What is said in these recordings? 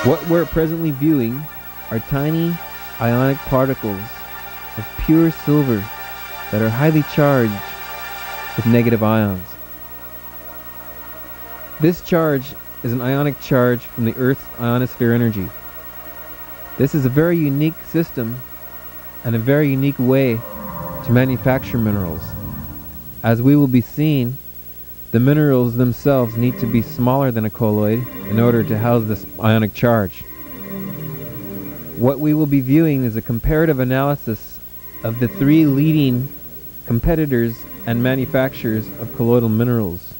What we're presently viewing are tiny ionic particles of pure silver that are highly charged with negative ions. This charge is an ionic charge from the Earth's ionosphere energy. This is a very unique system and a very unique way to manufacture minerals. As we will be seeing, the minerals themselves need to be smaller than a colloid in order to house this ionic charge. What we will be viewing is a comparative analysis of the three leading competitors and manufacturers of colloidal minerals.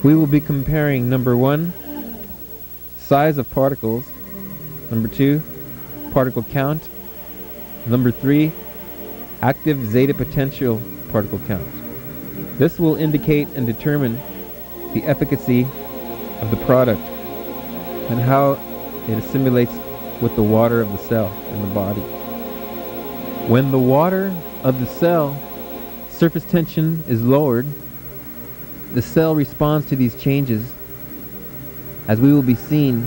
We will be comparing number 1, size of particles, number 2, particle count, number 3, active zeta potential particle count. This will indicate and determine the efficacy of the product and how it assimilates with the water of the cell in the body. When the water of the cell surface tension is lowered, the cell responds to these changes, as we will be seeing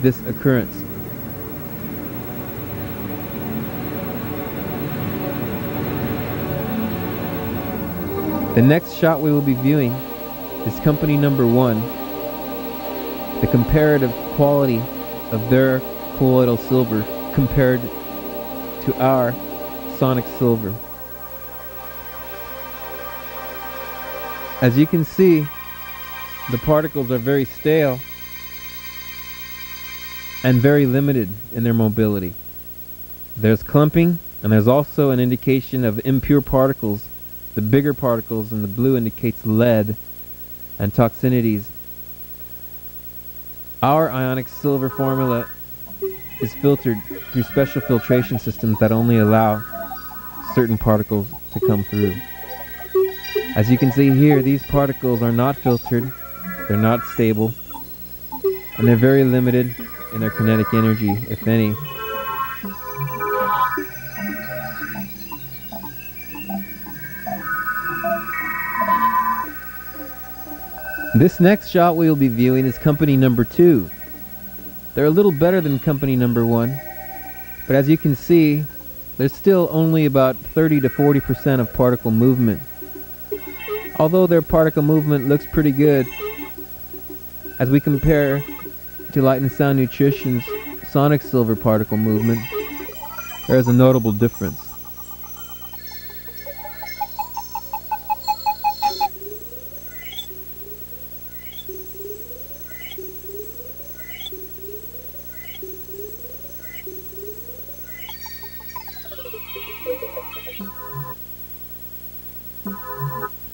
this occurrence. The next shot we will be viewing is company number 1, the comparative quality of their colloidal silver compared to our sonic silver. As you can see, the particles are very stale and very limited in their mobility. There's clumping, and there's also an indication of impure particles. The bigger particles in the blue indicates lead and toxicities. Our ionic silver formula is filtered through special filtration systems that only allow certain particles to come through. As you can see here, these particles are not filtered, they're not stable, and they're very limited in their kinetic energy, if any. This next shot we will be viewing is company number 2. They're a little better than company number 1, but as you can see, there's still only about 30 to 40% of particle movement. Although their particle movement looks pretty good, as we compare to Light and Sound Nutrition's sonic silver particle movement, there is a notable difference.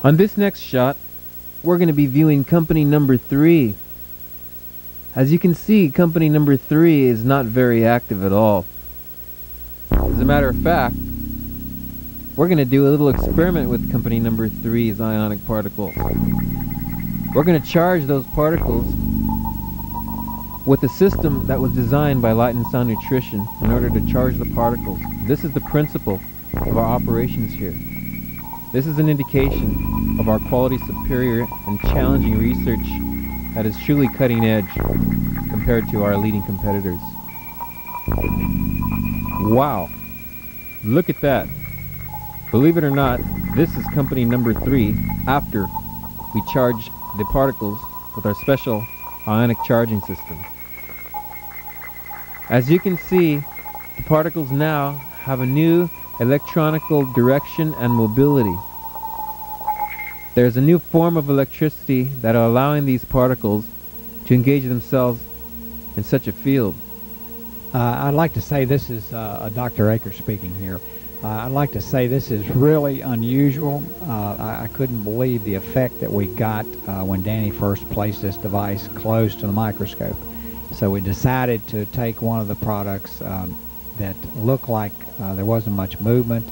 On this next shot, we're going to be viewing company number 3. As you can see, company number 3 is not very active at all. As a matter of fact, we're going to do a little experiment with company number 3's ionic particles. We're going to charge those particles with a system that was designed by Light and Sound Nutrition in order to charge the particles. This is the principle of our operations here. This is an indication of our quality superior and challenging research that is truly cutting edge compared to our leading competitors. Wow! Look at that! Believe it or not, this is company number 3 after we charge the particles with our special ionic charging system. As you can see, the particles now have a new electronical direction and mobility. There's a new form of electricity that are allowing these particles to engage themselves in such a field. I'd like to say this is Dr. Akers speaking here. I'd like to say this is really unusual. I couldn't believe the effect that we got when Danny first placed this device close to the microscope. So we decided to take one of the products that looked like there wasn't much movement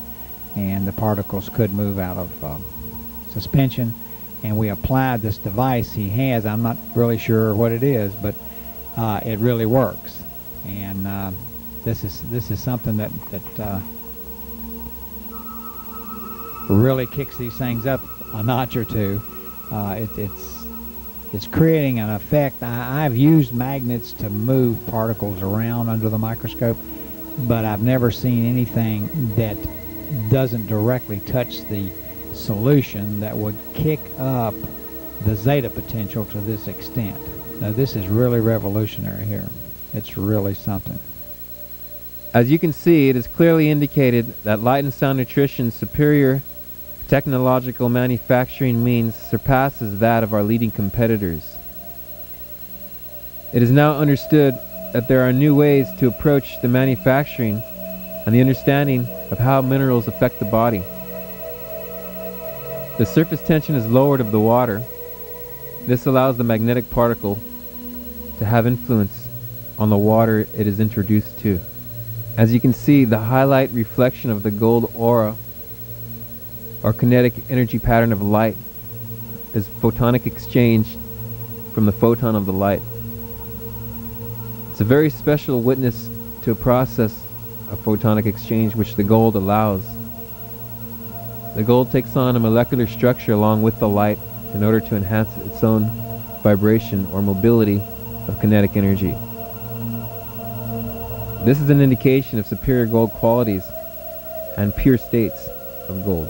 and the particles could move out of suspension, and we applied this device he has. I'm not really sure what it is, but it really works. And this is something that really kicks these things up a notch or two. It's creating an effect. I've used magnets to move particles around under the microscope, but I've never seen anything that doesn't directly touch the solution that would kick up the zeta potential to this extent. Now this is really revolutionary here. It's really something. As you can see, it is clearly indicated that Light and Sound Nutrition's superior technological manufacturing means surpasses that of our leading competitors. It is now understood that there are new ways to approach the manufacturing and the understanding of how minerals affect the body. The surface tension is lowered of the water. This allows the magnetic particle to have influence on the water it is introduced to. As you can see, the highlight reflection of the gold aura, or kinetic energy pattern of light, is photonic exchange from the photon of the light. It's a very special witness to a process of photonic exchange which the gold allows. The gold takes on a molecular structure along with the light in order to enhance its own vibration or mobility of kinetic energy. This is an indication of superior gold qualities and pure states of gold.